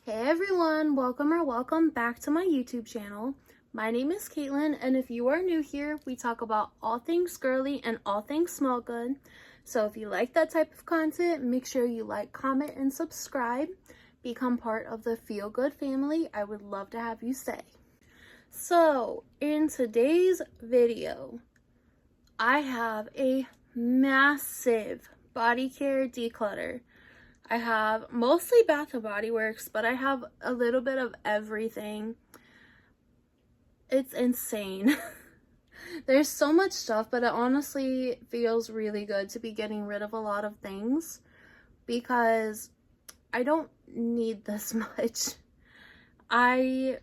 Hey everyone, welcome back to my YouTube channel. My name is Caitlin, and if you are new here, we talk about all things girly and all things smell good. So if you like that type of content, make sure you like, comment, and subscribe. Become part of the Feel Good family. I would love to have you stay. So in today's video, I have a massive Bodycare declutter. I have mostly Bath & Body Works, but I have a little bit of everything. It's insane. There's so much stuff, but it honestly feels really good to be getting rid of a lot of things because I don't need this much. A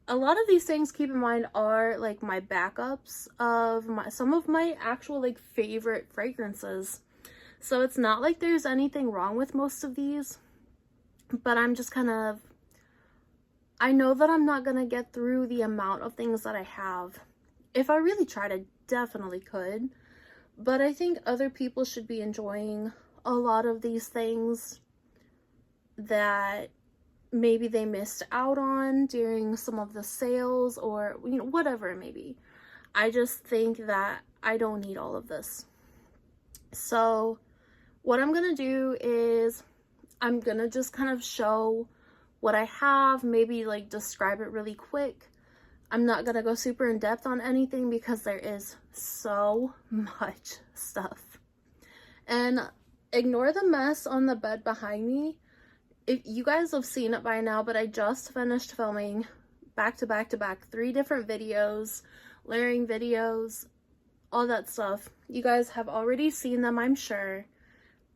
lot of these things, keep in mind, are like my backups of some of my actual like favorite fragrances. So it's not like there's anything wrong with most of these, but I'm just I know that I'm not gonna get through the amount of things that I have. If I really tried, I definitely could, but I think other people should be enjoying a lot of these things that maybe they missed out on during some of the sales, or whatever it may be. I just think that I don't need all of this. So what I'm gonna do is I'm gonna just kind of show what I have, maybe like describe it really quick. I'm not gonna go super in depth on anything because there is so much stuff. And ignore the mess on the bed behind me. If you guys have seen it by now, but I just finished filming back to back 3 different videos, layering videos, all that stuff. You guys have already seen them, I'm sure,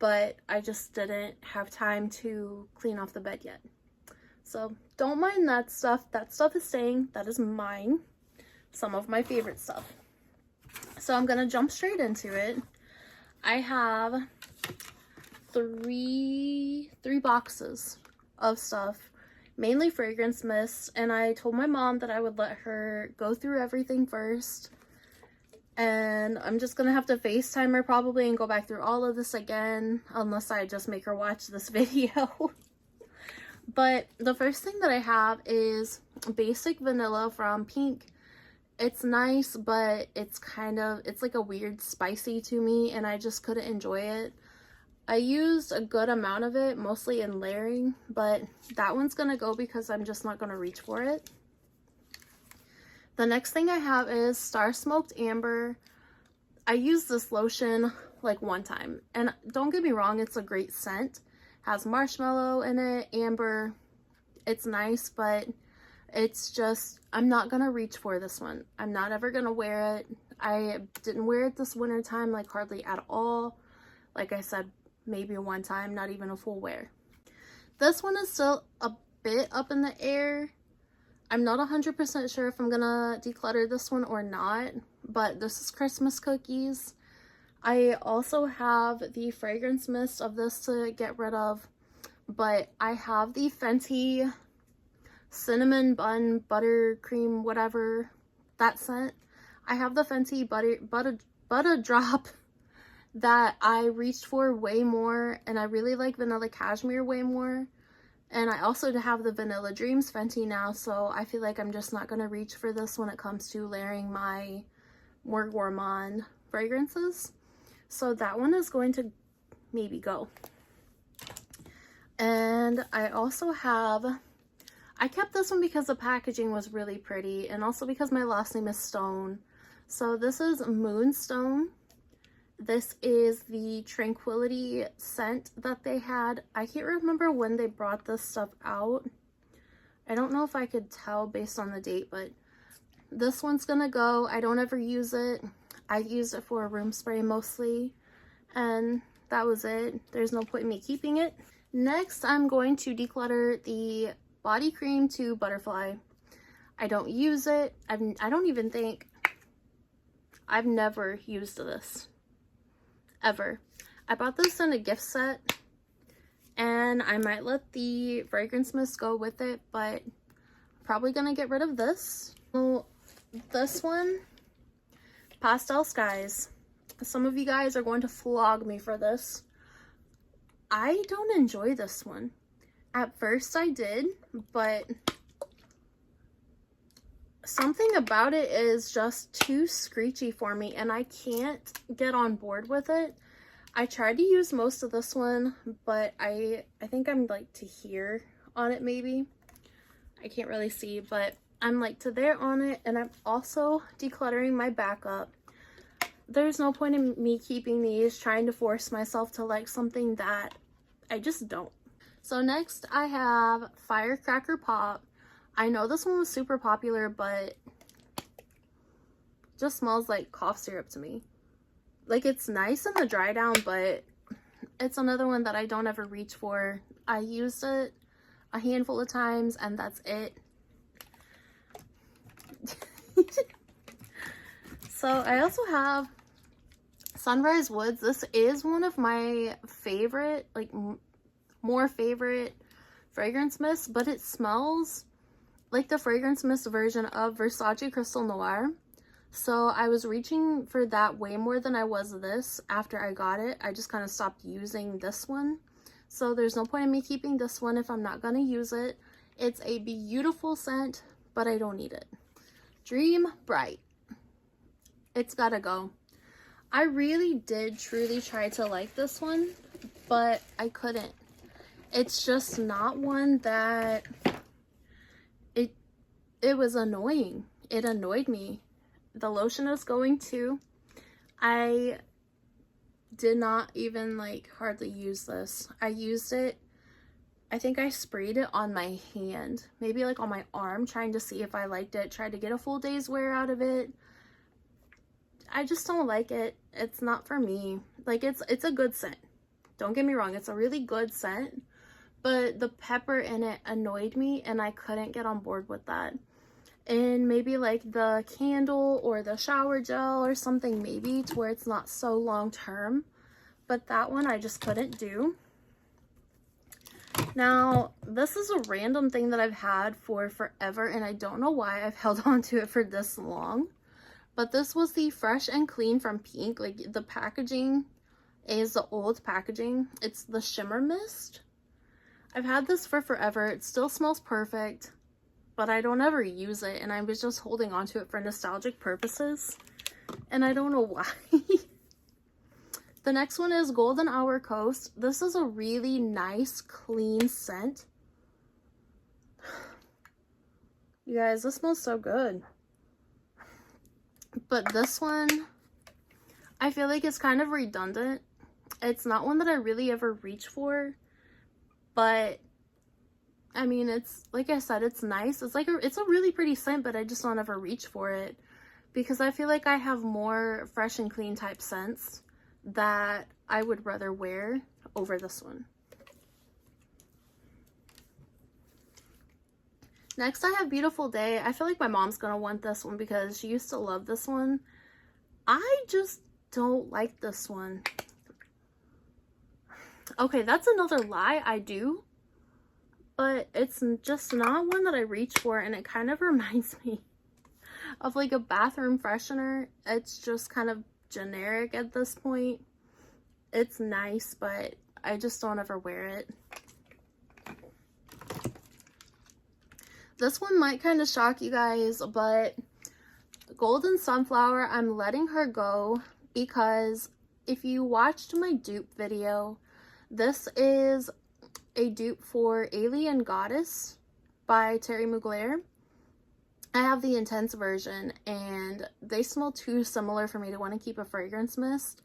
but I just didn't have time to clean off the bed yet. So don't mind that stuff. That stuff is staying. That is mine. Some of my favorite stuff. So I'm gonna jump straight into it. I have three boxes of stuff, mainly fragrance mists, and I told my mom that I would let her go through everything first. And I'm just gonna have to FaceTime her probably and go back through all of this again, unless I just make her watch this video. But the first thing that I have is basic vanilla from Pink. It's nice, but it's like a weird spicy to me, and I just couldn't enjoy it. I used a good amount of it, mostly in layering, but that one's gonna go because I'm just not gonna reach for it. The next thing I have is Star Smoked Amber. I used this lotion like one time, and don't get me wrong, it's a great scent. Has marshmallow in it, amber. It's nice, but it's just, I'm not gonna reach for this one. I'm not ever gonna wear it. I didn't wear it this winter time, like hardly at all. Like I said, maybe one time, not even a full wear. This one is still a bit up in the air. I'm not 100% sure if I'm gonna declutter this one or not, but this is Christmas Cookies. I also have the fragrance mist of this to get rid of, but I have the Fenty Cinnamon Bun Buttercream, whatever, that scent. I have the Fenty Butter Drop that I reached for way more, and I really like Vanilla Cashmere way more. And I also have the Vanilla Dreams Fenty now, so I feel like I'm just not going to reach for this when it comes to layering my more gourmand fragrances. So that one is going to maybe go. And I also have, I kept this one because the packaging was really pretty, and also because my last name is Stone. So this is Moonstone. This is the Tranquility scent that they had. I can't remember when they brought this stuff out. I don't know if I could tell based on the date, but this one's gonna go. I don't ever use it. I used it for a room spray mostly, and that was it. There's no point in me keeping it. Next, I'm going to declutter the body cream to Butterfly. I don't use it. I don't even think, I've never used this. Ever. I bought this in a gift set, and I might let the fragrance mist go with it, but I'm probably gonna get rid of this. So this one, Pastel Skies. Some of you guys are going to flog me for this. I don't enjoy this one. At first I did, but something about it is just too screechy for me and I can't get on board with it. I tried to use most of this one, but I think I'm like to here on it maybe. I can't really see, but I'm like to there on it, and I'm also decluttering my backup. There's no point in me keeping these, trying to force myself to like something that I just don't. So next I have Firecracker Pop. I know this one was super popular, but it just smells like cough syrup to me. Like, it's nice in the dry down, but it's another one that I don't ever reach for. I used it a handful of times and that's it. So I also have Sunrise Woods. This is one of my favorite, like more favorite fragrance mists, but it smells like the fragrance mist version of Versace Crystal Noir. So I was reaching for that way more than I was this. After I got it, I just kind of stopped using this one. So there's no point in me keeping this one if I'm not going to use it. It's a beautiful scent, but I don't need it. Dream Bright. It's gotta go. I really did truly try to like this one, but I couldn't. It's just not one that... It was annoying. It annoyed me. The lotion is going too. I did not even like hardly use this. I used it, I think I sprayed it on my hand, maybe like on my arm, trying to see if I liked it, tried to get a full day's wear out of it. I just don't like it. It's not for me. Like, it's a good scent. Don't get me wrong, it's a really good scent, but the pepper in it annoyed me and I couldn't get on board with that. And maybe like the candle or the shower gel or something, maybe, to where it's not so long term, but that one I just couldn't do. Now, this is a random thing that I've had for forever and I don't know why I've held on to it for this long, but this was the Fresh and Clean from Pink. Like, the packaging is the old packaging. It's the shimmer mist. I've had this for forever. It still smells perfect, but I don't ever use it, and I was just holding on to it for nostalgic purposes, and I don't know why. The next one is Golden Hour Coast. This is a really nice, clean scent. You guys, this smells so good. But this one, I feel like it's kind of redundant. It's not one that I really ever reach for, but I mean, it's, like I said, it's nice. It's like it's a really pretty scent, but I just don't ever reach for it because I feel like I have more Fresh and Clean type scents that I would rather wear over this one. Next, I have Beautiful Day. I feel like my mom's gonna want this one because she used to love this one. I just don't like this one. Okay, that's another lie. I do. But it's just not one that I reach for, and it kind of reminds me of like a bathroom freshener. It's just kind of generic at this point. It's nice, but I just don't ever wear it. This one might kind of shock you guys, but Golden Sunflower, I'm letting her go because if you watched my dupe video, this is a dupe for Alien Goddess by Terry Mugler. I have the intense version and they smell too similar for me to want to keep a fragrance mist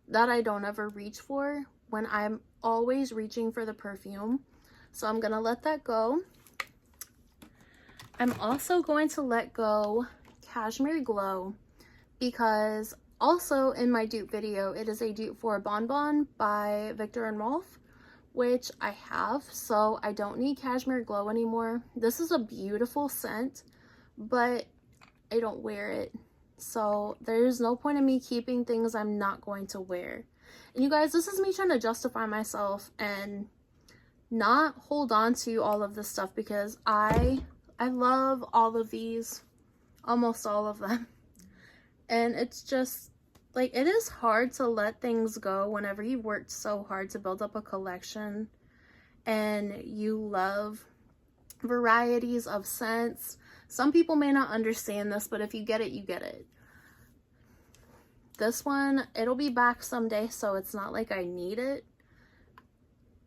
that I don't ever reach for when I'm always reaching for the perfume. So I'm gonna let that go. I'm also going to let go Cashmere Glow because also in my dupe video, it is a dupe for Bon Bon by Viktor and Rolf, which I have, so I don't need Cashmere Glow anymore. This is a beautiful scent, but I don't wear it. So there's no point in me keeping things I'm not going to wear. And you guys, this is me trying to justify myself and not hold on to all of this stuff because I love all of these, almost all of them. And it's just, like, it is hard to let things go whenever you worked so hard to build up a collection and you love varieties of scents, some people may not understand this, but if you get it, you get it. This one, it'll be back someday, so it's not like I need it,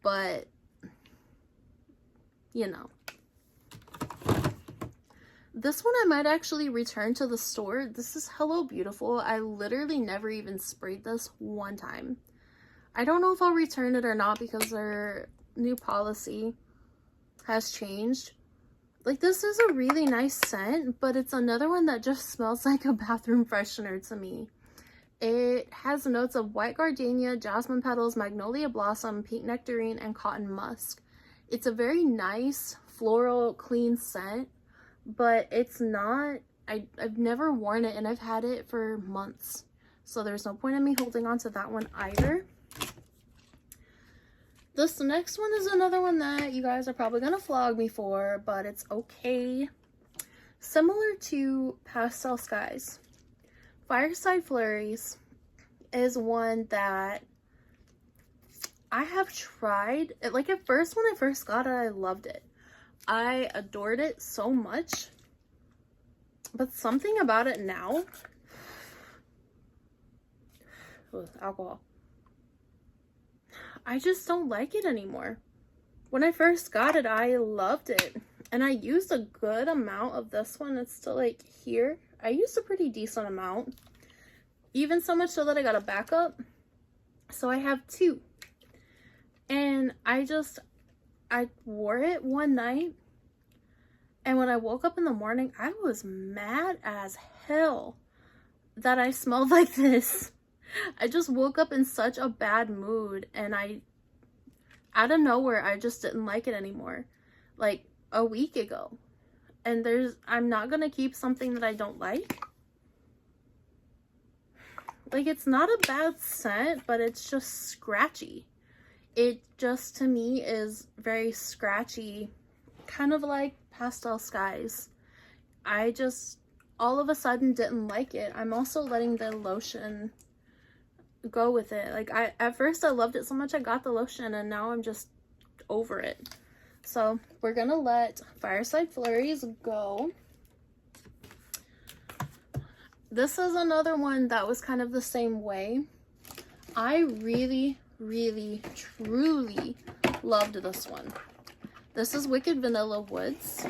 but you know. This one I might actually return to the store. This is Hello Beautiful. I literally never even sprayed this one time. I don't know if I'll return it or not because their new policy has changed. Like, this is a really nice scent, but it's another one that just smells like a bathroom freshener to me. It has notes of white gardenia, jasmine petals, magnolia blossom, pink nectarine, and cotton musk. It's a very nice floral clean scent, but it's not, I've never worn it and I've had it for months. So there's no point in me holding on to that one either. This next one is another one that you guys are probably gonna flog me for, but it's okay. Similar to Pastel Skies, Fireside Flurries is one that I have tried. Like, at first, when I first got it, I loved it. I adored it so much. But something about it now, with alcohol, I just don't like it anymore. When I first got it, I loved it. And I used a good amount of this one. It's still like here. I used a pretty decent amount. Even so much so that I got a backup. So I have two. And I wore it one night. And when I woke up in the morning, I was mad as hell that I smelled like this. I just woke up in such a bad mood. And out of nowhere, I just didn't like it anymore. Like a week ago. And I'm not gonna keep something that I don't like. Like, it's not a bad scent, but it's just scratchy. It just, to me, is very scratchy, kind of like Pastel Skies. I just, all of a sudden, didn't like it. I'm also letting the lotion go with it. Like, at first, I loved it so much, I got the lotion, and now I'm just over it. So, we're gonna let Fireside Flurries go. This is another one that was kind of the same way. I really, really, truly loved this one. This is Wicked Vanilla Woods,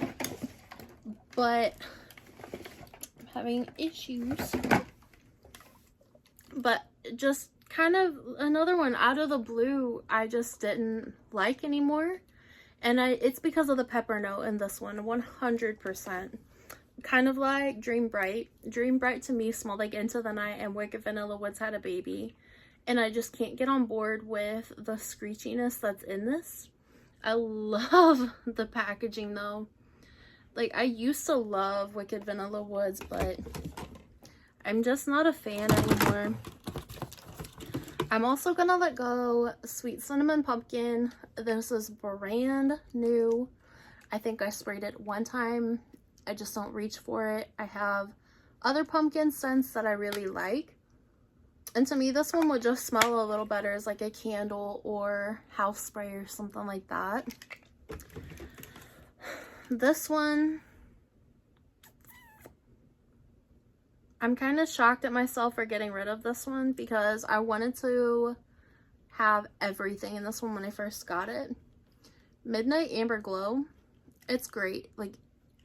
but I'm having issues. But just kind of another one out of the blue I just didn't like anymore. And it's because of the pepper note in this one, 100%. Kind of like Dream Bright. Dream Bright to me smelled like Into the Night, and Wicked Vanilla Woods had a baby. And I just can't get on board with the screechiness that's in this. I love the packaging though. Like, I used to love Wicked Vanilla Woods, but I'm just not a fan anymore. I'm also gonna let go Sweet Cinnamon Pumpkin. This is brand new. I think I sprayed it one time. I just don't reach for it. I have other pumpkin scents that I really like. And to me, this one would just smell a little better as like a candle or house spray or something like that. This one, I'm kind of shocked at myself for getting rid of this one because I wanted to have everything in this one when I first got it. Midnight Amber Glow. It's great. Like,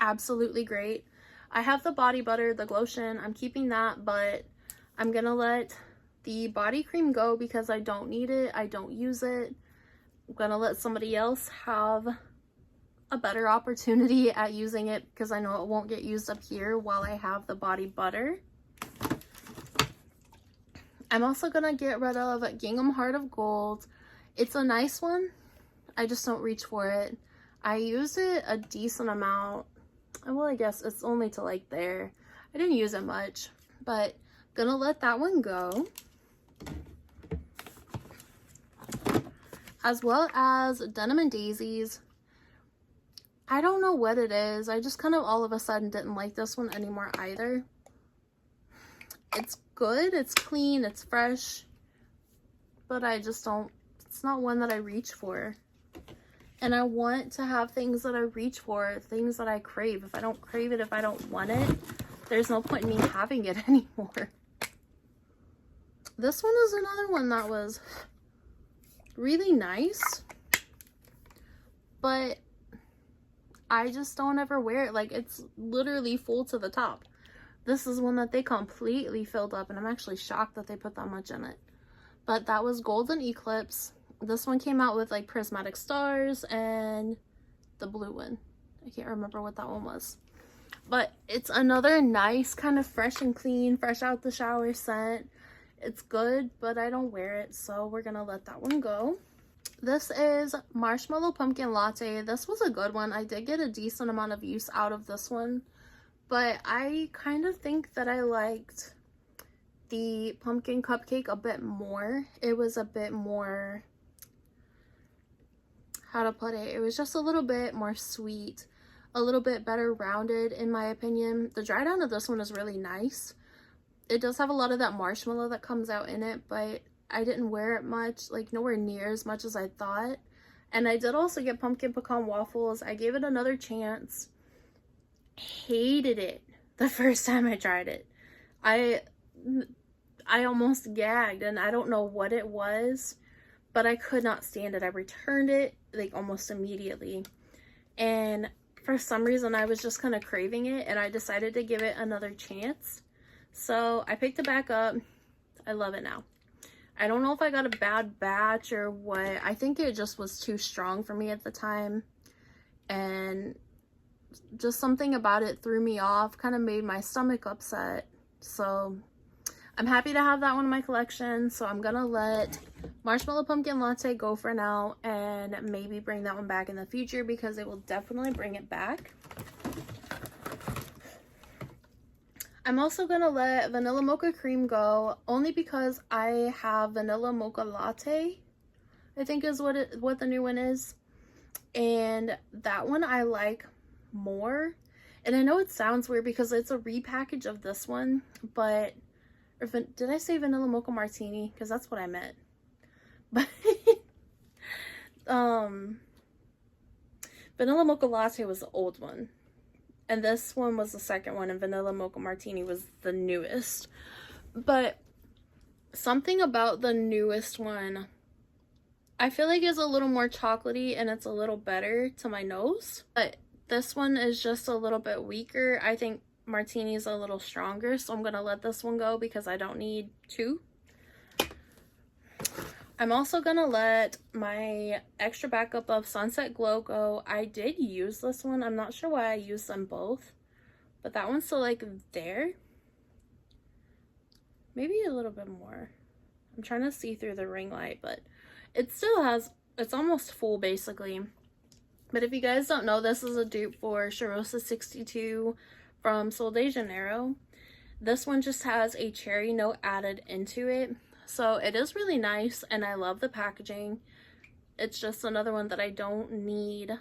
absolutely great. I have the body butter, the Glotion. I'm keeping that, but I'm gonna let the body cream go because I don't need it. I don't use it. I'm gonna let somebody else have a better opportunity at using it because I know it won't get used up here while I have the body butter. I'm also gonna get rid of Gingham Heart of Gold. It's a nice one. I just don't reach for it. I used it a decent amount. Well, I guess it's only to like there. I didn't use it much, but gonna let that one go. As well as Denim and Daisies. I don't know what it is. I just kind of all of a sudden didn't like this one anymore either. It's good, it's clean, it's fresh, but I just don't, it's not one that I reach for. And I want to have things that I reach for, things that I crave. If I don't crave it, if I don't want it, there's no point in me having it anymore. This one is another one that was really nice, but I just don't ever wear it. Like, it's literally full to the top. This is one that they completely filled up, and I'm actually shocked that they put that much in it. But that was Golden Eclipse. This one came out with like prismatic stars and the blue one. I can't remember what that one was. But it's another nice kind of fresh and clean, fresh out the shower scent. It's good, but I don't wear it, so we're gonna let that one go. This is Marshmallow Pumpkin Latte. This was a good one. I did get a decent amount of use out of this one, but I kind of think that I liked the pumpkin cupcake a bit more. It was a bit more, how to put it, it was just a little bit more sweet, a little bit better rounded in my opinion. The dry down of this one is really nice. It does have a lot of that marshmallow that comes out in it, but I didn't wear it much, like nowhere near as much as I thought. And I did also get pumpkin pecan waffles. I gave it another chance. Hated it the first time I tried it. I almost gagged, and I don't know what it was, but I could not stand it. I returned it like almost immediately, and for some reason I was just kind of craving it, and I decided to give it another chance. So I picked it back up. I love it now. I don't know if I got a bad batch or what. I think it just was too strong for me at the time, and just something about it threw me off, kind of made my stomach upset. So I'm happy to have that one in my collection. So I'm gonna let Marshmallow Pumpkin Latte go for now, and maybe bring that one back in the future, because it will definitely bring it back. I'm also gonna let Vanilla Mocha Cream go, only because I have Vanilla Mocha Latte, I think is what the new one is, and that one I like more. And I know it sounds weird because it's a repackage of this one, but did I say Vanilla Mocha Martini? Because that's what I meant. But Vanilla Mocha Latte was the old one, and this one was the second one, and Vanilla Mocha Martini was the newest. But something about the newest one, I feel like is a little more chocolatey, and it's a little better to my nose. But this one is just a little bit weaker. I think Martini is a little stronger, so I'm gonna let this one go because I don't need two. I'm also gonna let my extra backup of Sunset Glow go. I did use this one. I'm not sure why I used them both, but that one's still like there. Maybe a little bit more. I'm trying to see through the ring light, but it still has, it's almost full basically. But if you guys don't know, this is a dupe for Charosa 62 from Sol de Janeiro. This one just has a cherry note added into it. So it is really nice, and I love the packaging. It's just another one that I don't need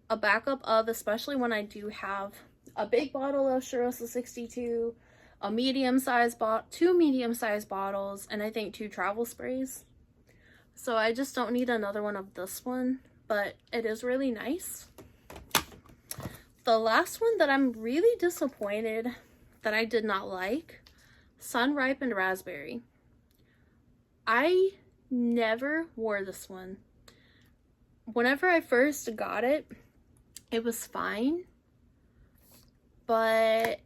a backup of, especially when I do have a big bottle of Charosa 62, a medium-sized two medium-sized bottles, and I think 2 travel sprays. So I just don't need another one of this one, but it is really nice. The last one that I'm really disappointed that I did not like, Sun Ripened Raspberry. I never wore this one. Whenever I first got it, it was fine, but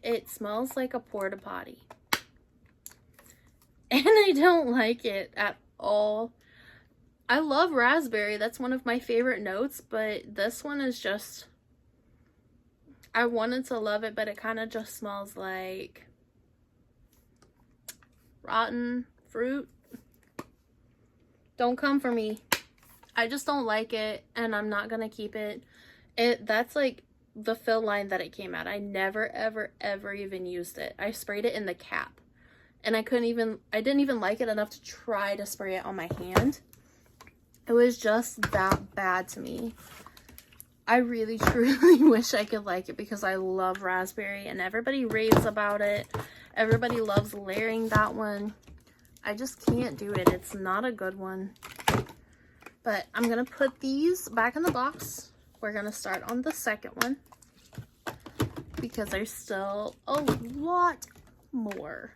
it smells like a porta potty, and I don't like it at all. I love raspberry. That's one of my favorite notes, but this one is just, I wanted to love it, but it kind of just smells like rotten fruit. Don't come for me. I just don't like it, and I'm not gonna keep it. That's like the fill line that it came out. I never ever even used it. I sprayed it in the cap, and I didn't even like it enough to try to spray it on my hand. It was just that bad to me. I really truly wish I could like it, because I love raspberry and everybody raves about it. Everybody loves layering that one. I just can't do it. It's not a good one. But I'm gonna put these back in the box. We're gonna start on the second one because there's still a lot more.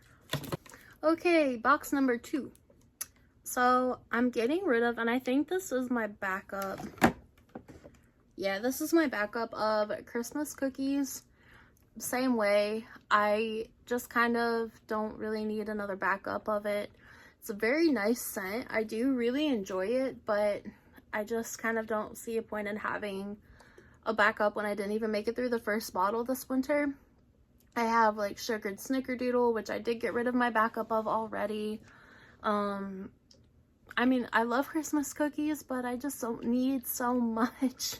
Okay, box number 2. So I'm getting rid of, and I think this is my backup. Yeah, this is my backup of Christmas cookies. Same way, I just kind of don't really need another backup of it. It's a very nice scent. I do really enjoy it, but I just kind of don't see a point in having a backup when I didn't even make it through the first bottle this winter. I have like sugared snickerdoodle, which I did get rid of my backup of already. I mean, I love Christmas cookies, but I just don't need so much.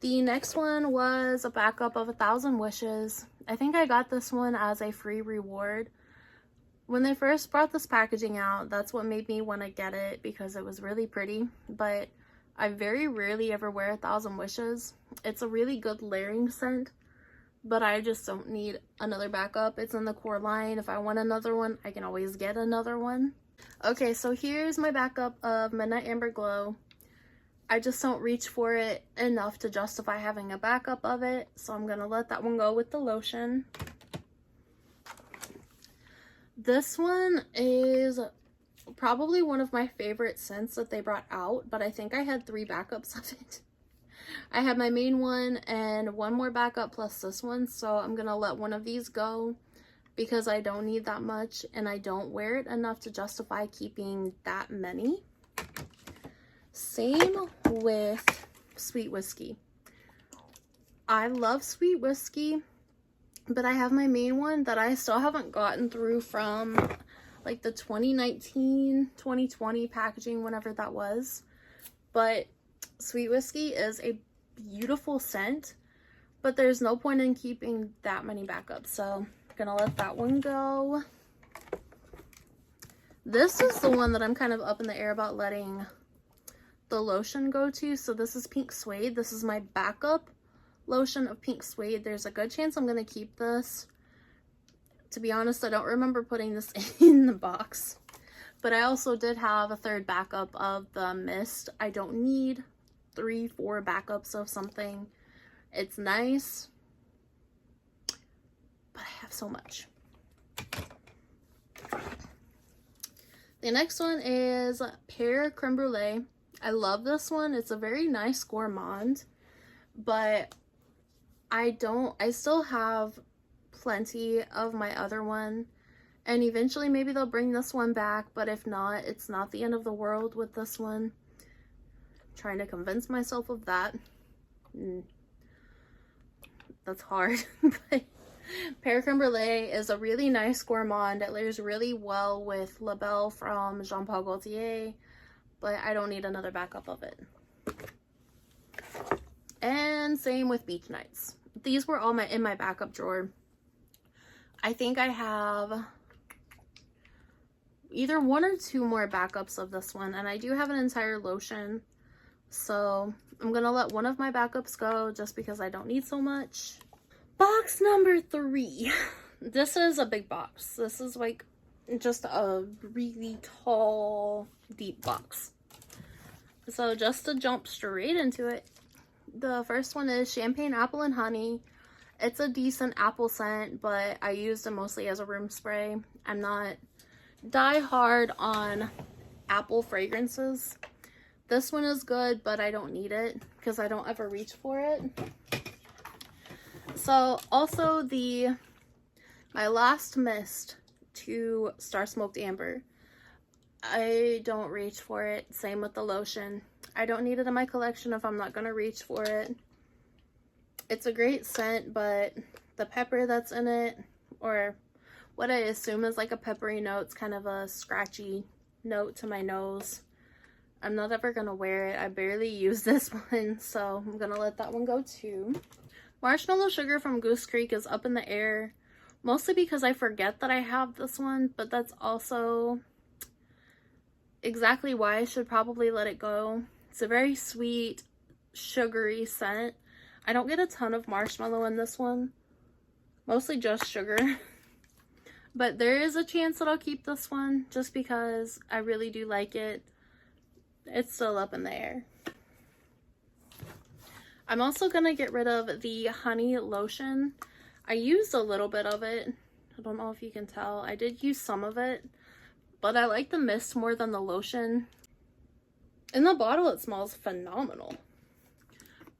The next one was a backup of 1,000 Wishes. I think I got this one as a free reward. When they first brought this packaging out, that's what made me want to get it because it was really pretty, but I very rarely ever wear 1,000 Wishes. It's a really good layering scent, but I just don't need another backup. It's in the core line. If I want another one, I can always get another one. Okay, so here's my backup of Midnight Amber Glow. I just don't reach for it enough to justify having a backup of it, so I'm gonna let that one go with the lotion. This one is probably one of my favorite scents that they brought out, but I think I had 3 backups of it. I had my main one and one more backup plus this one, so I'm gonna let one of these go because I don't need that much and I don't wear it enough to justify keeping that many. Same with Sweet Whiskey. I love Sweet Whiskey, but I have my main one that I still haven't gotten through from like the 2019, 2020 packaging, whenever that was. But Sweet Whiskey is a beautiful scent, but there's no point in keeping that many backups, so I'm gonna let that one go. This is the one that I'm kind of up in the air about letting the lotion go to. So this is Pink Suede. This is my backup lotion of Pink Suede. There's a good chance I'm gonna keep this. To be honest, I don't remember putting this in the box, but I also did have a third backup of the mist. I don't need 3, 4 backups of something. It's nice, but I have so much. The next one is Pear Creme Brulee. I love this one. It's a very nice gourmand, but I still have plenty of my other one, and eventually maybe they'll bring this one back, but if not, it's not the end of the world with this one. I'm trying to convince myself of that. That's hard. But Pear Creme Brulee is a really nice gourmand. It layers really well with La Belle from Jean Paul Gaultier, but I don't need another backup of it. And same with Beach Nights. These were all in my backup drawer. I think I have either 1 or 2 more backups of this one, and I do have an entire lotion, so I'm gonna let one of my backups go just because I don't need so much. Box number 3. This is a big box. This is like just a really tall, deep box. So just to jump straight into it, the first one is Champagne Apple and Honey. It's a decent apple scent, but I used it mostly as a room spray. I'm not die hard on apple fragrances. This one is good, but I don't need it because I don't ever reach for it. So also my last mist to Star Smoked Amber, I don't reach for it. Same with the lotion. I don't need it in my collection if I'm not going to reach for it. It's a great scent, but the pepper that's in it, or what I assume is like a peppery note, it's kind of a scratchy note to my nose. I'm not ever going to wear it. I barely use this one, so I'm going to let that one go too. Marshmallow Sugar from Goose Creek is up in the air, mostly because I forget that I have this one, but that's also exactly why I should probably let it go. It's a very sweet, sugary scent. I don't get a ton of marshmallow in this one, mostly just sugar. But there is a chance that I'll keep this one just because I really do like it. It's still up in the air. I'm also gonna get rid of the honey lotion. I used a little bit of it. I don't know if you can tell. I did use some of it, but I like the mist more than the lotion. In the bottle, it smells phenomenal.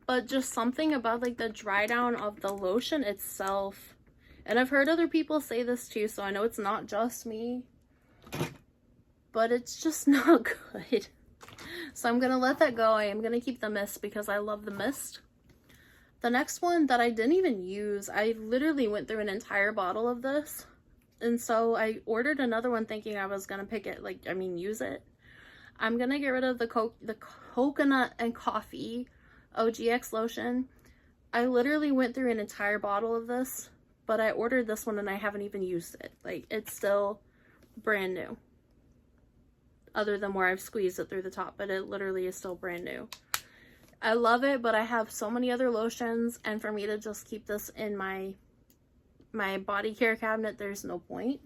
But just something about like the dry down of the lotion itself. And I've heard other people say this too, so I know it's not just me. But it's just not good. So I'm going to let that go. I am going to keep the mist because I love the mist. The next one that I didn't even use, I literally went through an entire bottle of this. And so I ordered another one thinking I was going to pick it, use it. I'm going to get rid of the coconut and coffee OGX lotion. I literally went through an entire bottle of this, but I ordered this one and I haven't even used it. Like, it's still brand new. Other than where I've squeezed it through the top, but it literally is still brand new. I love it, but I have so many other lotions, and for me to just keep this in my Bodycare cabinet, there's no point.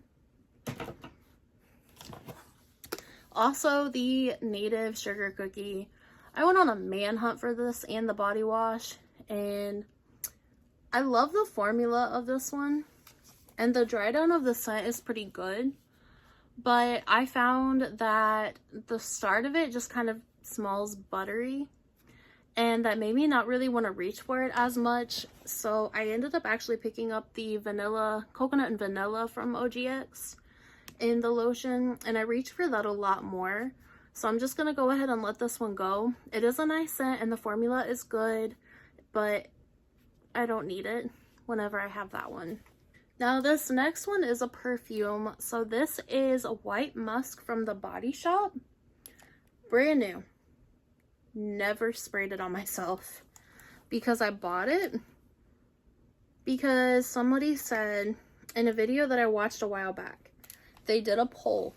Also, the Native Sugar Cookie. I went on a manhunt for this and the body wash, and I love the formula of this one, and the dry down of the scent is pretty good, but I found that the start of it just kind of smells buttery, and that made me not really want to reach for it as much. So I ended up actually picking up the coconut and vanilla from OGX in the lotion, and I reached for that a lot more. So I'm just going to go ahead and let this one go. It is a nice scent and the formula is good, but I don't need it whenever I have that one. Now this next one is a perfume. So this is a white musk from the Body Shop. Brand new. Never sprayed it on myself because I bought it because somebody said in a video that I watched a while back, they did a poll,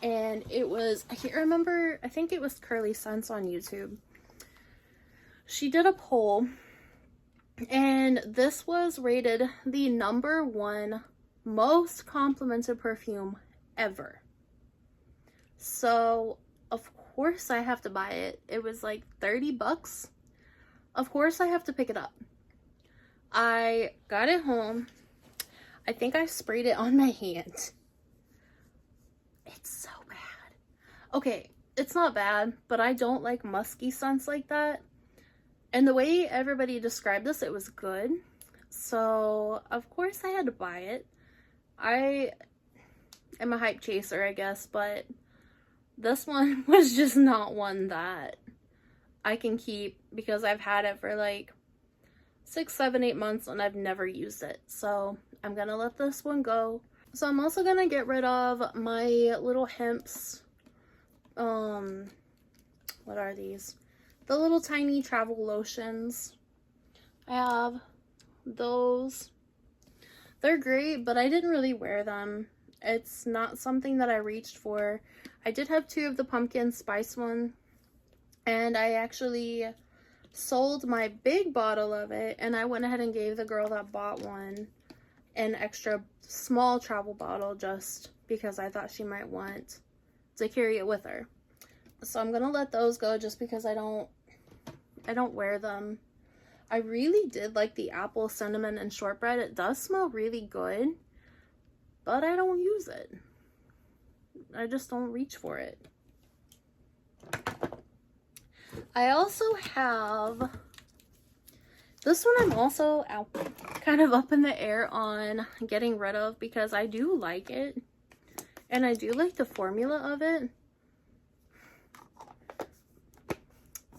and it was, I can't remember, I think it was Curly Sense on YouTube. She did a poll, and this was rated the #1 most complimented perfume ever. So of course I have to buy it. It was like 30 bucks. Of course I have to pick it up. I got it home. I think I sprayed it on my hand. It's so bad. Okay, it's not bad, but I don't like musky scents like that. And the way everybody described this, it was good. So, of course I had to buy it. I am a hype chaser, I guess, but this one was just not one that I can keep because I've had it for like 6, 7, 8 months and I've never used it. So I'm gonna let this one go. So I'm also gonna get rid of my little Hemp's, what are these? The little tiny travel lotions. I have those. They're great, but I didn't really wear them. It's not something that I reached for. I did have 2 of the pumpkin spice one, and I actually sold my big bottle of it, and I went ahead and gave the girl that bought one an extra small travel bottle just because I thought she might want to carry it with her. So I'm gonna let those go just because I don't wear them. I really did like the apple, cinnamon, and shortbread. It does smell really good, but I don't use it. I just don't reach for it. I also have this one. I'm also kind of up in the air on getting rid of because I do like it and I do like the formula of it.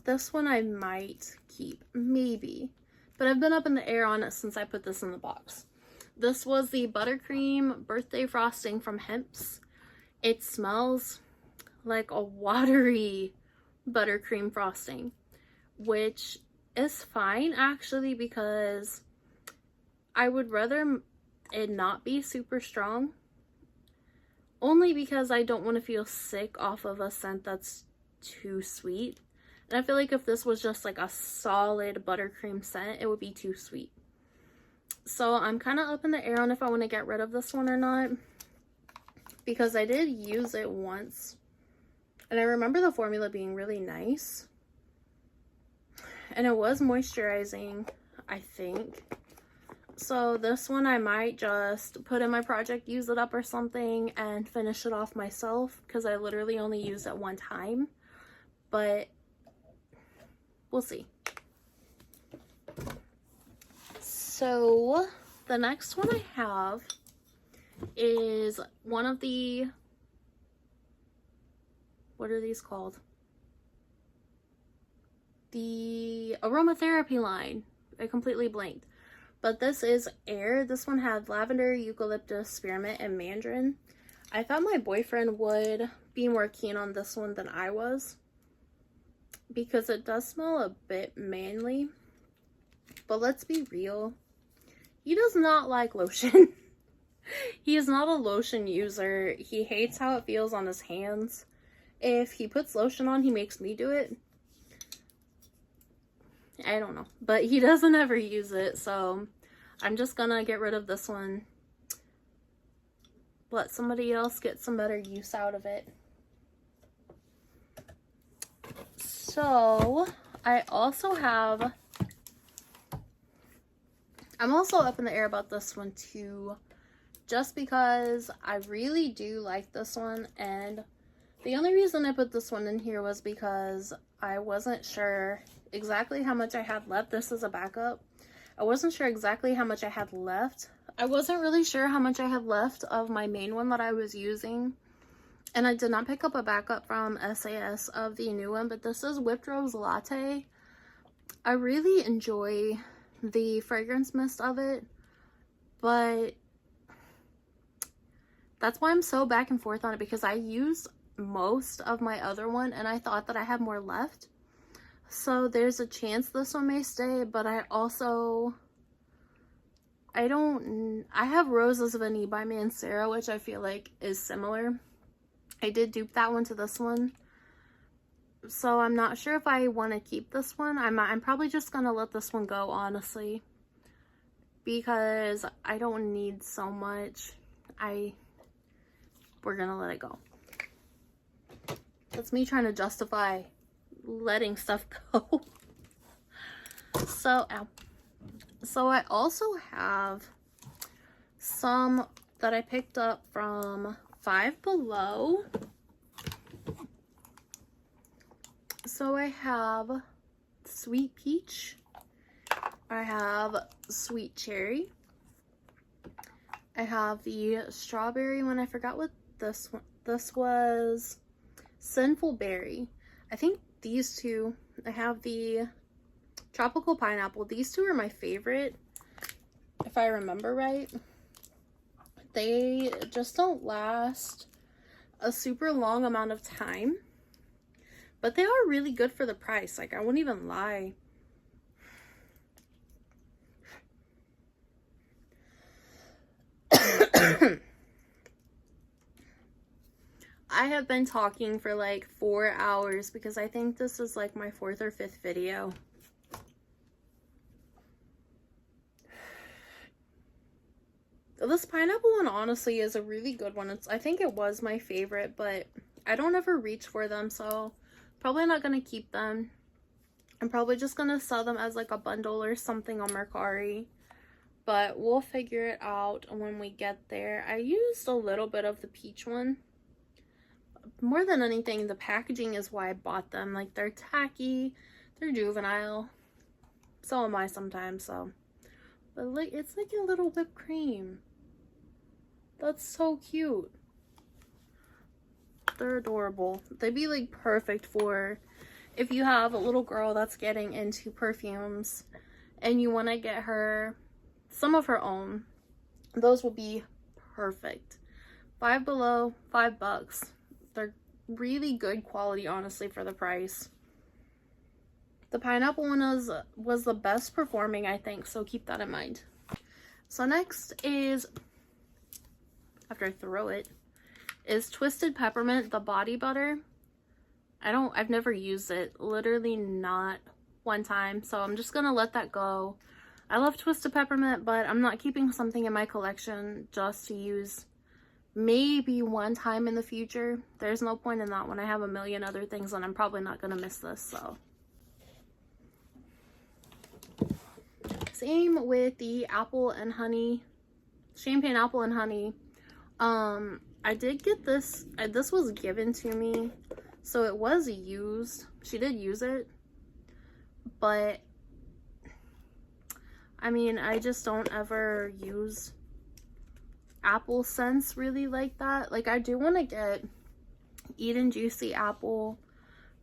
This one I might keep, maybe, but I've been up in the air on it since I put this in the box. This was the buttercream birthday frosting from Hemp's. It smells like a watery buttercream frosting, which is fine actually because I would rather it not be super strong, only because I don't want to feel sick off of a scent that's too sweet. And I feel like if this was just like a solid buttercream scent, it would be too sweet. So I'm kind of up in the air on if I want to get rid of this one or not, because I did use it once. And I remember the formula being really nice. And it was moisturizing, I think. So this one I might just put in my project, use it up or something, and finish it off myself, because I literally only used it one time. But we'll see. So the next one I have is one of the, what are these called? The aromatherapy line. I completely blanked. But this is Air. This one had lavender, eucalyptus, spearmint, and mandarin. I thought my boyfriend would be more keen on this one than I was, because it does smell a bit manly. But let's be real. He does not like lotion. He is not a lotion user. He hates how it feels on his hands. If he puts lotion on, he makes me do it. I don't know. But he doesn't ever use it, so I'm just gonna get rid of this one. Let somebody else get some better use out of it. So, I also have... I'm also up in the air about this one too, just because I really do like this one, and the only reason I put this one in here was because I wasn't sure exactly how much I had left. This is a backup. I wasn't sure exactly how much I had left. I wasn't really sure how much I had left of my main one that I was using, and I did not pick up a backup from SAS of the new one, but this is Whipped Rose Latte. I really enjoy the fragrance mist of it, but that's why I'm so back and forth on it, because I used most of my other one and I thought that I had more left, so there's a chance this one may stay. But I have Roses of Annie by Mancera, which I feel like is similar. I did dupe that one to this one, so I'm not sure if I want to keep this one. I'm probably just gonna let this one go, honestly, because I don't need so much. We're gonna let it go. That's me trying to justify letting stuff go. So I also have some that I picked up from Five Below. So I have Sweet Peach, I have Sweet Cherry, I have the strawberry one. I forgot what this was Sinful Berry. I think these two. I have the Tropical Pineapple. These two are my favorite, if I remember right. They just don't last a super long amount of time, but they are really good for the price. Like, I wouldn't even lie. I have been talking for like 4 hours because I think this is like my 4th or 5th video. This pineapple one honestly is a really good one. I think it was my favorite, but I don't ever reach for them, so probably not going to keep them. I'm probably just going to sell them as like a bundle or something on Mercari, but we'll figure it out when we get there. I used a little bit of the peach one. More than anything, the packaging is why I bought them. Like, they're tacky, they're juvenile. So am I sometimes, so. But like, it's like a little whipped cream. That's so cute. They're adorable. They'd be like perfect for if you have a little girl that's getting into perfumes and you want to get her some of her own. Those will be perfect. Five Below, $5. They're really good quality, honestly, for the price. The pineapple one was the best performing, I think, so keep that in mind. So next is, after I throw it, is Twisted Peppermint, the body butter. I've never used it, literally not one time, so I'm just gonna let that go. I love Twisted Peppermint, but I'm not keeping something in my collection just to use maybe one time in the future. There's no point in that when I have a million other things and I'm probably not going to miss this. So same with the apple and honey, champagne apple and honey. I did get this. This was given to me, so it was used. She did use it, but I mean, I just don't ever use apple scents really like that. Like, I do want to get Eat and Juicy Apple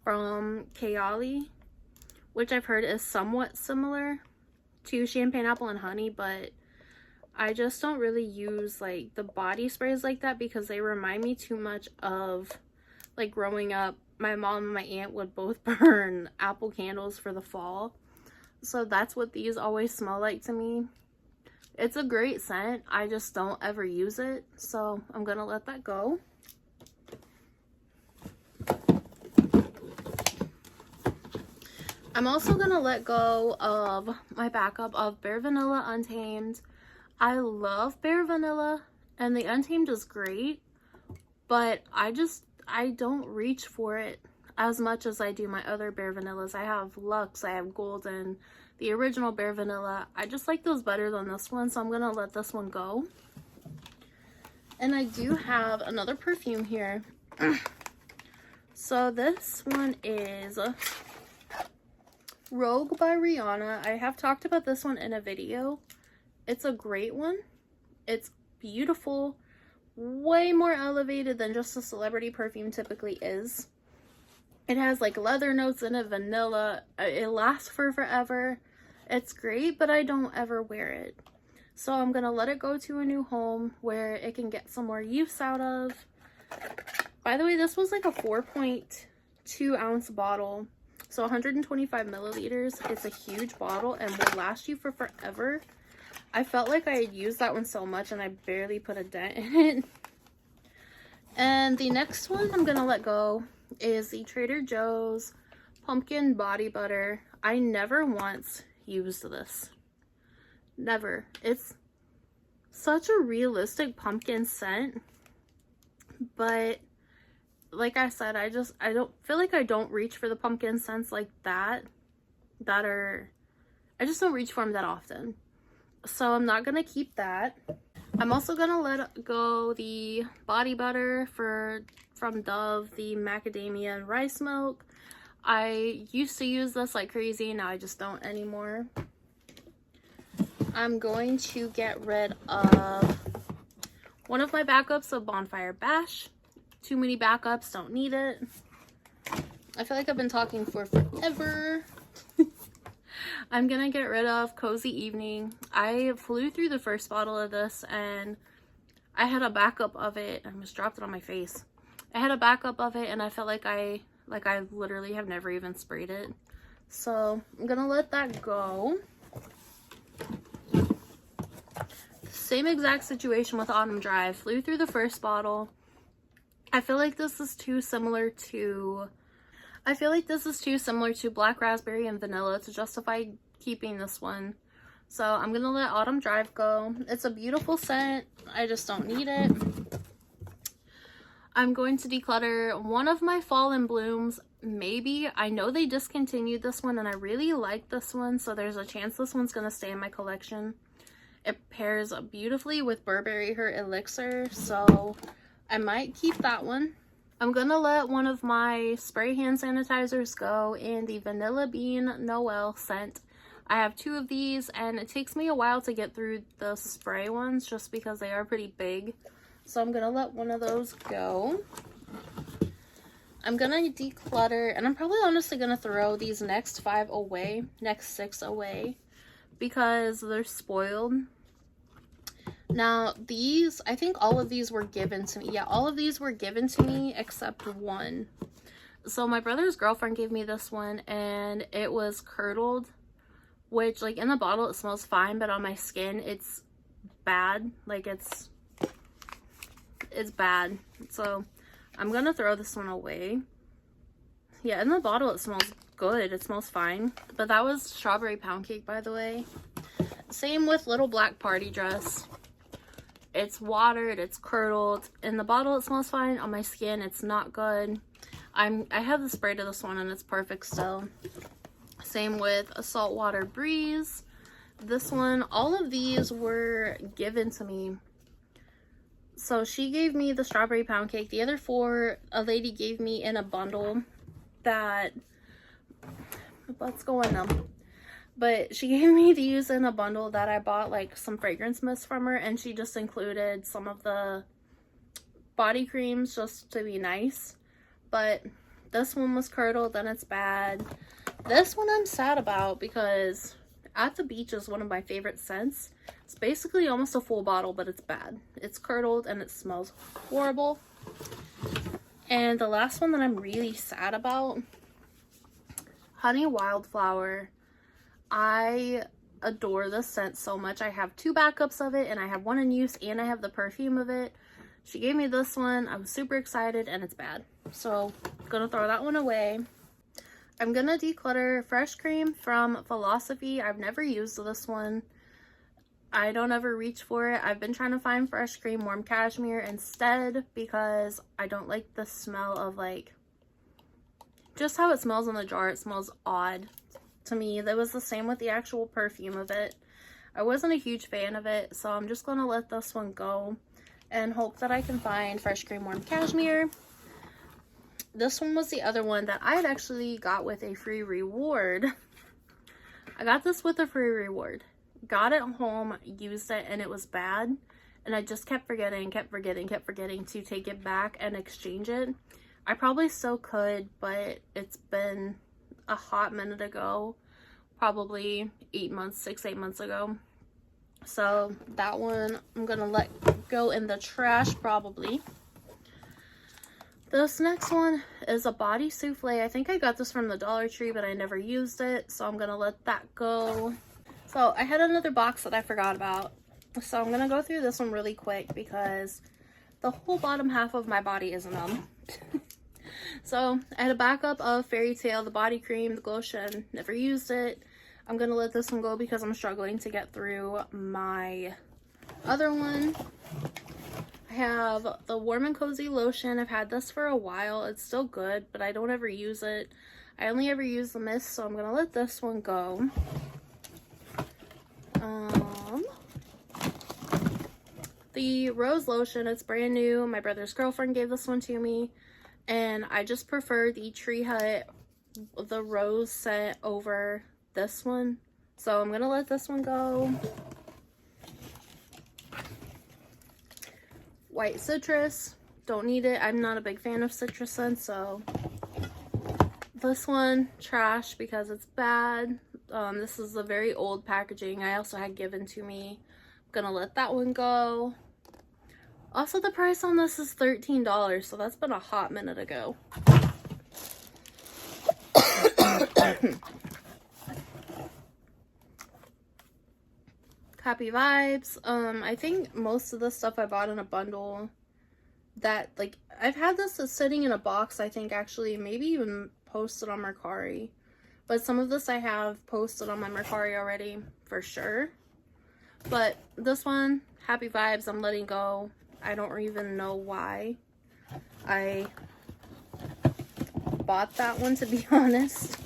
from Kayali, which I've heard is somewhat similar to champagne apple and honey, but I just don't really use like the body sprays like that because they remind me too much of like growing up. My mom and my aunt would both burn apple candles for the fall, so that's what these always smell like to me. It's a great scent, I just don't ever use it, so I'm gonna let that go. I'm also gonna let go of my backup of Bare Vanilla Untamed. I love Bare Vanilla and the Untamed is great, but I don't reach for it as much as I do my other Bare Vanillas. I have Luxe, I have Golden, the original Bare Vanilla. I just like those better than this one, so I'm gonna let this one go. And I do have another perfume here. So this one is Rogue by Rihanna. I have talked about this one in a video. It's a great one. It's beautiful. Way more elevated than just a celebrity perfume typically is. It has like leather notes in it, vanilla. It lasts for forever. It's great, but I don't ever wear it. So I'm going to let it go to a new home where it can get some more use out of. By the way, this was like a 4.2 ounce bottle. So 125 milliliters. It's a huge bottle and will last you for forever. I felt like I had used that one so much and I barely put a dent in it. And the next one I'm gonna let go is the Trader Joe's Pumpkin Body Butter. I never once used this. Never. It's such a realistic pumpkin scent, but like I said, I don't feel like I don't reach for the pumpkin scents like that. I just don't reach for them that often. So I'm not gonna keep that. I'm also gonna let go the body butter from Dove, the macadamia and rice milk. I used to use this like crazy, now I just don't anymore. I'm going to get rid of one of my backups of Bonfire Bash. Too many backups, don't need it. I feel like I've been talking for forever. I'm gonna get rid of Cozy Evening. I flew through the first bottle of this and I had a backup of it. I almost dropped it on my face. I had a backup of it and I felt like I literally have never even sprayed it. So I'm gonna let that go. Same exact situation with Autumn Drive. Flew through the first bottle. I feel like this is too similar to Black Raspberry and Vanilla to justify keeping this one. So I'm gonna let Autumn Drive go. It's a beautiful scent. I just don't need it. I'm going to declutter one of my Fall and Blooms. Maybe. I know they discontinued this one and I really like this one, so there's a chance this one's gonna stay in my collection. It pairs beautifully with Burberry Her Elixir, so I might keep that one. I'm gonna let one of my spray hand sanitizers go in the Vanilla Bean Noel scent. I have two of these and it takes me a while to get through the spray ones just because they are pretty big. So I'm gonna let one of those go. I'm gonna declutter and I'm probably honestly gonna throw these next six away because they're spoiled. Now these, I think all of these were given to me. Yeah, all of these were given to me except one. So my brother's girlfriend gave me this one and it was curdled, which like in the bottle it smells fine, but on my skin it's bad. Like it's bad. So I'm gonna throw this one away. Yeah, in the bottle it smells good. It smells fine. But that was Strawberry Pound Cake, by the way. Same with Little Black Party Dress. It's watered, it's curdled. In the bottle it smells fine. On my skin it's not good. I have the spray to this one and it's perfect still. Same with a Saltwater Breeze. This one, all of these were given to me. So she gave me the strawberry pound cake. The other 4, a lady gave me in a bundle that, let's go in them. But she gave me these in a bundle that I bought like some fragrance mist from her, and she just included some of the body creams just to be nice. But this one was curdled and it's bad. This one I'm sad about because At the Beach is one of my favorite scents. It's basically almost a full bottle, but it's bad. It's curdled and it smells horrible. And the last one that I'm really sad about, Honey Wildflower. I adore this scent so much. I have 2 backups of it, and I have 1 in use, and I have the perfume of it. She gave me this one. I was super excited, and it's bad. So, I'm gonna throw that one away. I'm gonna declutter Fresh Cream from Philosophy. I've never used this one. I don't ever reach for it. I've been trying to find Fresh Cream Warm Cashmere instead because I don't like the smell of like, just how it smells in the jar. It smells odd to me. That was the same with the actual perfume of it. I wasn't a huge fan of it, so I'm just gonna let this one go and hope that I can find Fresh Cream Warm Cashmere. This one was the other one that I had actually got with a free reward. I got this with a free reward. Got it home, used it, and it was bad. And I just kept forgetting to take it back and exchange it. I probably still could, but it's been a hot minute ago. Probably 8 months, 6-8 months ago. So that one I'm gonna let go in the trash probably. This next one is a body souffle. I think I got this from the Dollar Tree, but I never used it, so I'm gonna let that go. So I had another box that I forgot about, so I'm gonna go through this one really quick because the whole bottom half of my body is numb. So I had a backup of Fairy Tale, the body cream, the lotion. Never used it. I'm gonna let this one go because I'm struggling to get through my other one. I have the Warm and Cozy lotion. I've had this for a while. It's still good, but I don't ever use it. I only ever use the mist, so I'm gonna let this one go. The rose lotion, it's brand new. My brother's girlfriend gave this one to me, and I just prefer the Tree Hut, the rose scent over this one, so I'm gonna let this one go. White citrus, don't need it. I'm not a big fan of citrus scents, so this one, trash because it's bad. This is a very old packaging I also had given to me. I'm gonna let that one go. Also, the price on this is $13, so that's been a hot minute ago. Happy Vibes. I think most of the stuff I bought in a bundle that, like, I've had this sitting in a box, I think, actually, maybe even posted on Mercari. But some of this I have posted on my Mercari already, for sure. But this one, Happy Vibes, I'm letting go. I don't even know why I bought that one, to be honest.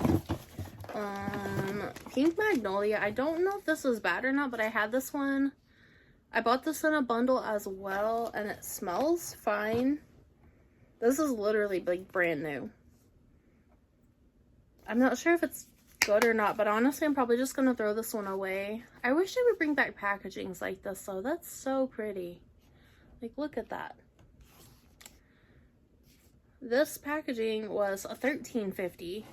Pink Magnolia. I don't know if this was bad or not, but I had this one. I bought this in a bundle as well, and it smells fine. This is literally, like, brand new. I'm not sure if it's good or not, but honestly, I'm probably just gonna throw this one away. I wish they would bring back packagings like this, though. That's so pretty. Like, look at that. This packaging was a $13.50.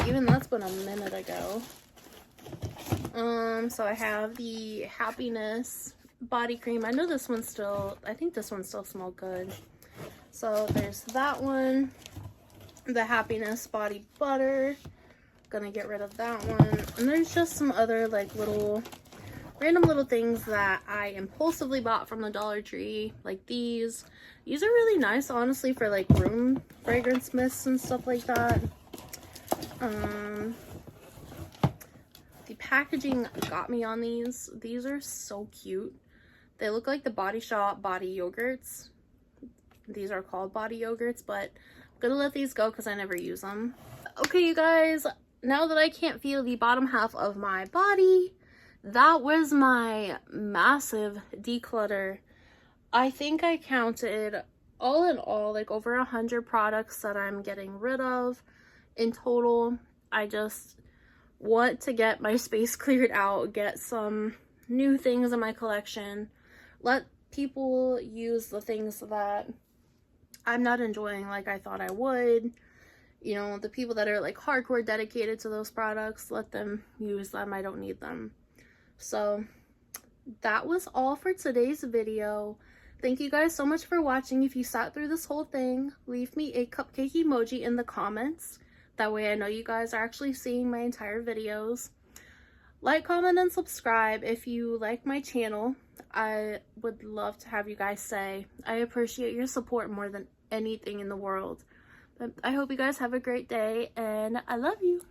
Even that's been a minute ago. So I have the Happiness body cream. I know this one's still, I think this one still smells good. So there's that one. The Happiness body butter. Gonna get rid of that one. And there's just some other, like, little random little things that I impulsively bought from the Dollar Tree, like these. These are really nice, honestly, for like room fragrance mists and stuff like that. The packaging got me on these. These are so cute. They look like the Body Shop body yogurts. These are called body yogurts, but I'm gonna let these go because I never use them. Okay, you guys, now that I can't feel the bottom half of my body, that was my massive declutter. I think I counted all in all like over 100 products that I'm getting rid of in total. I just want to get my space cleared out, get some new things in my collection, let people use the things that I'm not enjoying like I thought I would. You know, the people that are like hardcore dedicated to those products, let them use them. I don't need them. So that was all for today's video. Thank you guys so much for watching. If you sat through this whole thing, leave me a cupcake emoji in the comments. That way I know you guys are actually seeing my entire videos. Like, comment, and subscribe if you like my channel. I would love to have you guys say I appreciate your support more than anything in the world. But I hope you guys have a great day, and I love you.